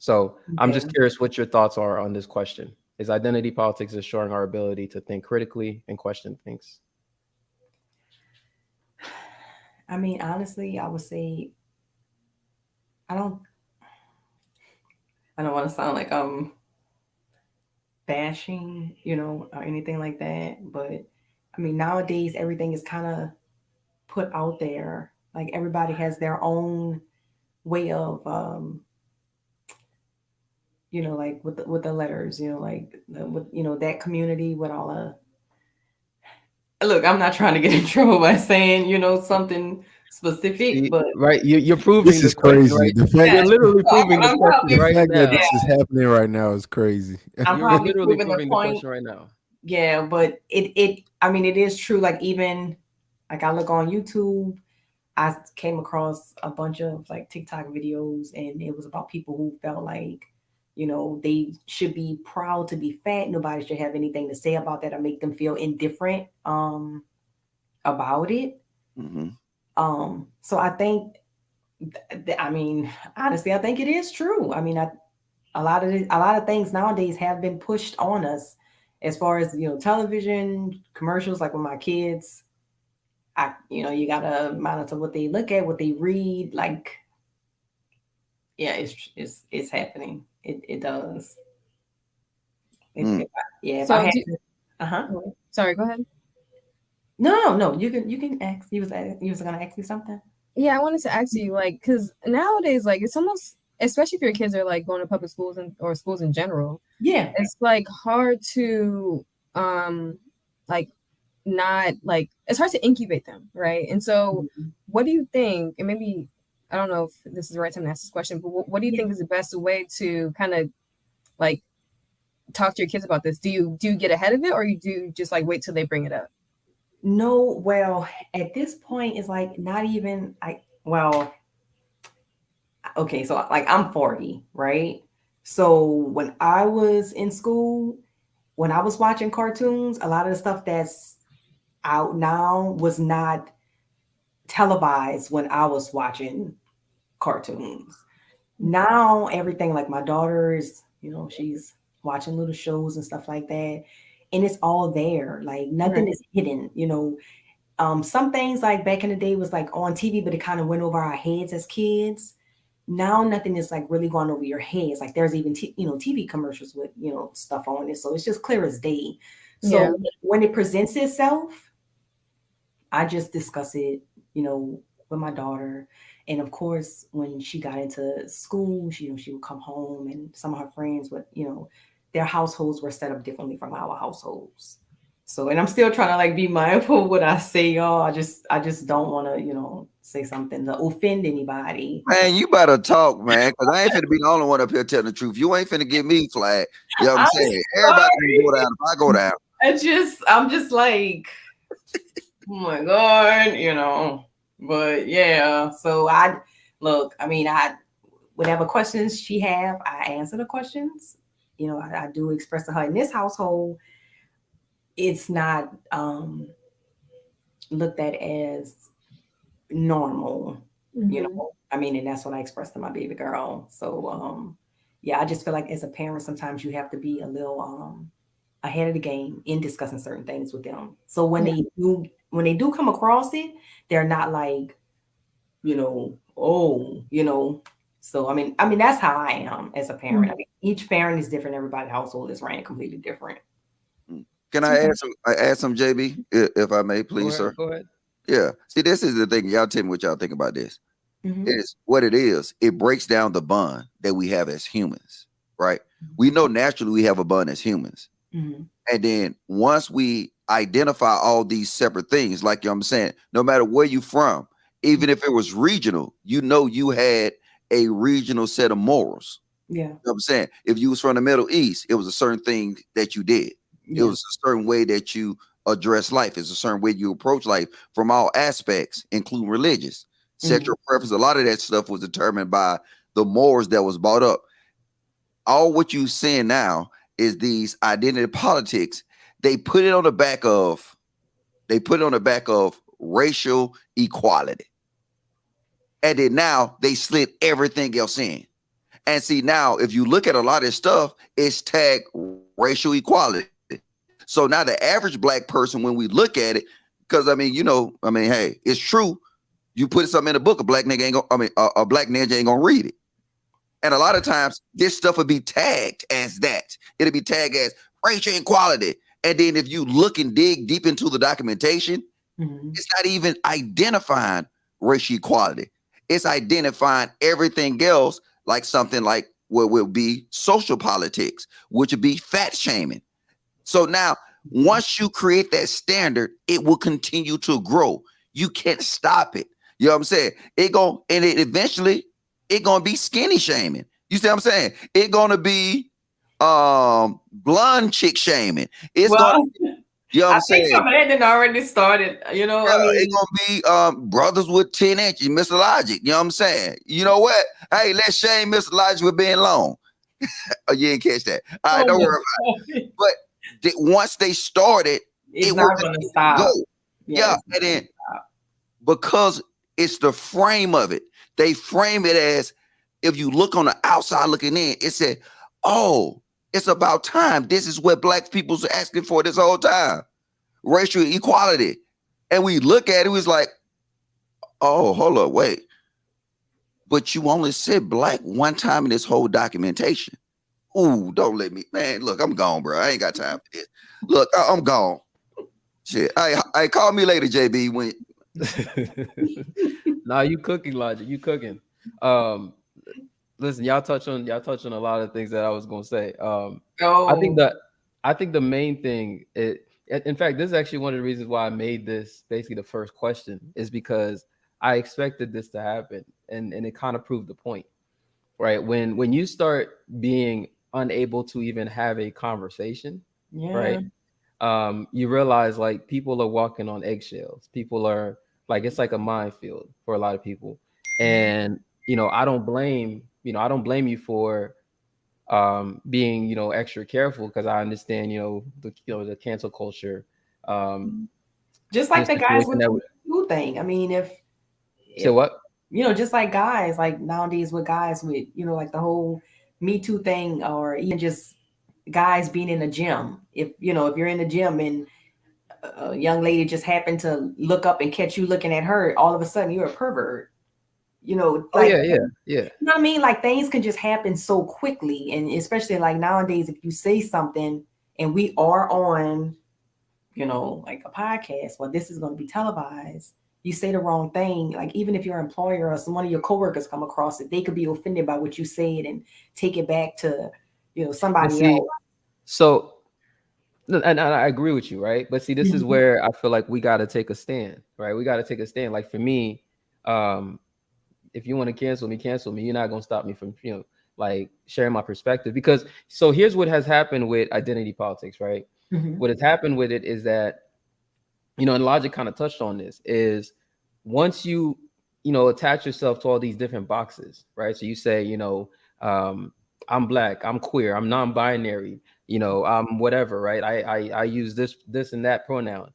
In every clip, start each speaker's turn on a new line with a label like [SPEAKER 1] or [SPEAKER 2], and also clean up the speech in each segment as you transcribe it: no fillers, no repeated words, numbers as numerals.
[SPEAKER 1] So I'm
[SPEAKER 2] Okay.
[SPEAKER 1] just curious what your thoughts are on this question. Is identity politics destroying our ability to think critically and question things?
[SPEAKER 2] I mean, honestly, I would say I don't I don't want to sound like I'm bashing, or anything like that, but I mean, nowadays everything is kind of put out there. Like everybody has their own way of like with the letters, like with that community with all the look, I'm not trying to get in trouble by saying, something specific,
[SPEAKER 1] See,
[SPEAKER 2] but
[SPEAKER 1] right? You're
[SPEAKER 3] This
[SPEAKER 1] proving
[SPEAKER 3] is
[SPEAKER 1] this question,
[SPEAKER 3] crazy.
[SPEAKER 1] right? You're literally proving the
[SPEAKER 2] I'm
[SPEAKER 1] question
[SPEAKER 2] probably,
[SPEAKER 3] The
[SPEAKER 1] right
[SPEAKER 3] fact that
[SPEAKER 1] now.
[SPEAKER 3] this is
[SPEAKER 2] yeah,
[SPEAKER 3] happening right now is crazy.
[SPEAKER 2] I'm
[SPEAKER 1] You're
[SPEAKER 2] probably
[SPEAKER 1] literally
[SPEAKER 2] proving the
[SPEAKER 1] proving the
[SPEAKER 2] point.
[SPEAKER 1] question right now.
[SPEAKER 2] Yeah, but I mean, it is true. Like even like I look on YouTube, I came across a bunch of like TikTok videos, and it was about people who felt like, they should be proud to be fat. Nobody should have anything to say about that or make them feel indifferent about it.
[SPEAKER 4] Mm-hmm.
[SPEAKER 2] So I think, I mean, honestly, I think it is true. I mean, a lot of things nowadays have been pushed on us, as far as television commercials. Like with my kids, you gotta monitor what they look at, what they read. Like, yeah, it's happening. It does.
[SPEAKER 4] Mm.
[SPEAKER 2] Yeah, if I
[SPEAKER 5] So,
[SPEAKER 2] had to, uh-huh.
[SPEAKER 5] sorry, go ahead.
[SPEAKER 2] No. You can ask. You was gonna ask me something.
[SPEAKER 5] Yeah, I wanted to ask you, like, because nowadays, like, it's almost, especially if your kids are like going to public schools or schools in general,
[SPEAKER 2] Yeah.
[SPEAKER 5] it's like hard to, like, not like it's hard to incubate them, right? And so,
[SPEAKER 2] Mhm.
[SPEAKER 5] what do you think? And maybe I don't know if this is the right time to ask this question, but what do you
[SPEAKER 2] Yeah.
[SPEAKER 5] think is the best way to kind of like talk to your kids about this? Do you get ahead of it, or you do just like wait till they bring it up?
[SPEAKER 2] No, well, at this point, it's like not even well, okay, so like I'm 40, right? So when I was in school, when I was watching cartoons, a lot of the stuff that's out now was not televised when I was watching cartoons. Now everything, like my daughter's, she's watching little shows and stuff like that, and it's all there. Like nothing
[SPEAKER 5] Right.
[SPEAKER 2] is hidden. Some things like back in the day was like on TV, but it kind of went over our heads as kids. Now nothing is like really going over your heads. Like there's even TV commercials with stuff on it, so it's just clear as day.
[SPEAKER 5] Yeah.
[SPEAKER 2] So when it presents itself, I just discuss it, you know, with my daughter. And of course, when she got into school, she would come home, and some of her friends would, their households were set up differently from our households. So, and I'm still trying to like be mindful of what I say, y'all. I just don't want to, say something to offend anybody.
[SPEAKER 4] Man, you better talk, man, because I ain't finna be the only one up here telling the truth. You ain't finna give me flag. You know what I'm
[SPEAKER 2] I'm
[SPEAKER 4] saying? Everybody can go
[SPEAKER 2] sorry.
[SPEAKER 4] down if I go down.
[SPEAKER 2] I'm just like, oh my God, But yeah, so I mean, whatever questions she have, I answer the questions. I do express to her in this household, it's not looked at as normal,
[SPEAKER 5] Mm-hmm.
[SPEAKER 2] I mean, and that's what I expressed to my baby girl. So yeah, I just feel like as a parent, sometimes you have to be a little ahead of the game in discussing certain things with them. So
[SPEAKER 5] Yeah.
[SPEAKER 2] when they do come across it, they're not like, oh, So I mean that's how I am as a parent. I
[SPEAKER 5] Mhm.
[SPEAKER 2] mean, each parent is different. Everybody's household is ran completely different.
[SPEAKER 4] Can I add some, JB, if I may,
[SPEAKER 1] Go
[SPEAKER 4] please,
[SPEAKER 1] ahead.
[SPEAKER 4] sir?
[SPEAKER 1] Go ahead.
[SPEAKER 4] Yeah. See, this is the thing. Y'all tell me what y'all think about this.
[SPEAKER 2] Hmm.
[SPEAKER 4] Is what it is. It breaks down the bond that we have as humans, right? We know naturally we have a bond as humans.
[SPEAKER 2] Hmm.
[SPEAKER 4] And then once we identify all these separate things, like I'm saying, no matter where you from, even if it was regional, you had a regional set of morals.
[SPEAKER 2] Yeah.
[SPEAKER 4] You know what I'm saying? If you was from the Middle East, it was a certain thing that you did. It
[SPEAKER 2] Yeah.
[SPEAKER 4] was a certain way that you address life. It's a certain way you approach life from all aspects, including religious,
[SPEAKER 2] Hmm.
[SPEAKER 4] sexual preference. A lot of that stuff was determined by the morals that was brought up. All what you seeing now is these identity politics. They put it on the back of racial equality. And then now they slid everything else in. And see, now if you look at a lot of this stuff, it's tagged racial equality. So now the average black person, when we look at it, because I mean, hey, it's true. You put something in a book, a black nigga ain't gonna, a black ninja ain't gonna read it. And a lot of times this stuff will be tagged as that. It'll be tagged as racial equality. And then if you look and dig deep into the documentation, it's not even identifying racial equality. It's identifying everything else, like something like what will be social politics, which would be fat shaming. So now, once you create that standard, it will continue to grow. You can't stop it. You know what I'm saying? Eventually it gonna be skinny shaming. You see what I'm saying? It gonna be blonde chick shaming. It's gonna, you know what I'm saying?
[SPEAKER 2] I think some of that done already started. You know,
[SPEAKER 4] yeah, it's gonna be brothers with 10 inches, Mr. Logic. You know what I'm saying? You know what? Hey, let's shame Mr. Logic with being long. Oh, you didn't catch that. All right, don't worry about it. But once they started,
[SPEAKER 2] it's not going to stop.
[SPEAKER 4] Go. Yeah, and then because it's the frame of it, they frame it as, if you look on the outside looking in, it said, oh, it's about time. This is what black people's asking for this whole time. Racial equality. And we look at it, it was like, oh, hold up, wait. But you only said black one time in this whole documentation. Ooh, don't let me, man, look, I'm gone, bro. I ain't got time for this. Look, I'm gone. Shit. I call me later, JB. When
[SPEAKER 1] Nah, you cooking, Logic. You cooking. Listen, y'all touch on a lot of things that I was gonna say. I think the main thing, in fact, this is actually one of the reasons why I made this basically the first question, is because I expected this to happen, and it kind of proved the point, right? When you start being unable to even have a conversation, right? You realize like people are walking on eggshells. People are like, it's like a minefield for a lot of people. And I don't blame you for being extra careful, because I understand the cancel culture.
[SPEAKER 2] Just like the guys with the Me thing. I mean, if
[SPEAKER 1] so what?
[SPEAKER 2] Just like guys, like nowadays with guys with like the whole Me Too thing, or even just guys being in the gym. If you're in the gym and a young lady just happened to look up and catch you looking at her, all of a sudden you're a pervert. Like,
[SPEAKER 1] oh, yeah.
[SPEAKER 2] You know what I mean? Like, things can just happen so quickly, and especially like nowadays, if you say something and we are on, like a podcast, well, this is going to be televised. You say the wrong thing, like even if your employer or one of your coworkers come across it, they could be offended by what you said and take it back to somebody else. So,
[SPEAKER 1] and I agree with you, right? But see, this is where I feel like we got to take a stand, right? We got to take a stand. Like for me, if you want to cancel me. You're not going to stop me from, like sharing my perspective, because so here's what has happened with identity politics, right? What has happened with it is that, and Logic kind of touched on this, is once you, attach yourself to all these different boxes, right? So you say, I'm black, I'm queer, I'm non-binary, I'm whatever, right? I use this and that pronoun.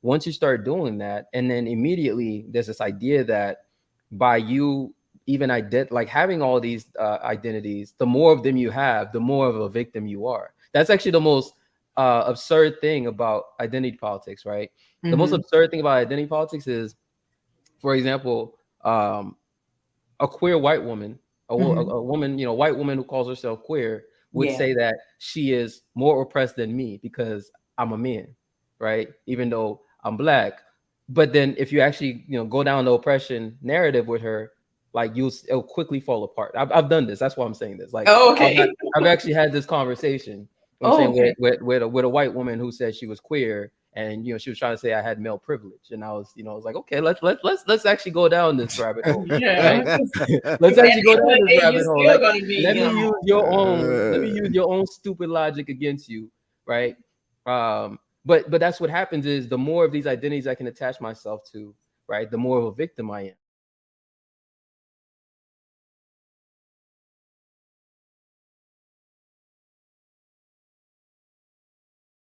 [SPEAKER 1] Once you start doing that, and then immediately there's this idea that by you even like having all these identities, the more of them you have, the more of a victim you are. That's actually the most absurd thing about identity politics, right? The most absurd thing about identity politics is, for example, a queer white woman, a woman, white woman who calls herself queer would say that she is more oppressed than me because I'm a man, right? Even though I'm black. But then if you actually, go down the oppression narrative with her, like it'll quickly fall apart. I've done this. That's why I'm saying this. Like, I've actually had this conversation. With a white woman who said she was queer, and she was trying to say I had male privilege, and I was like, okay, let's actually go down this rabbit hole. Right? Let's actually go down this rabbit hole. Like, let me use your own stupid logic against you, right? But that's what happens is the more of these identities I can attach myself to, right, the more of a victim I am.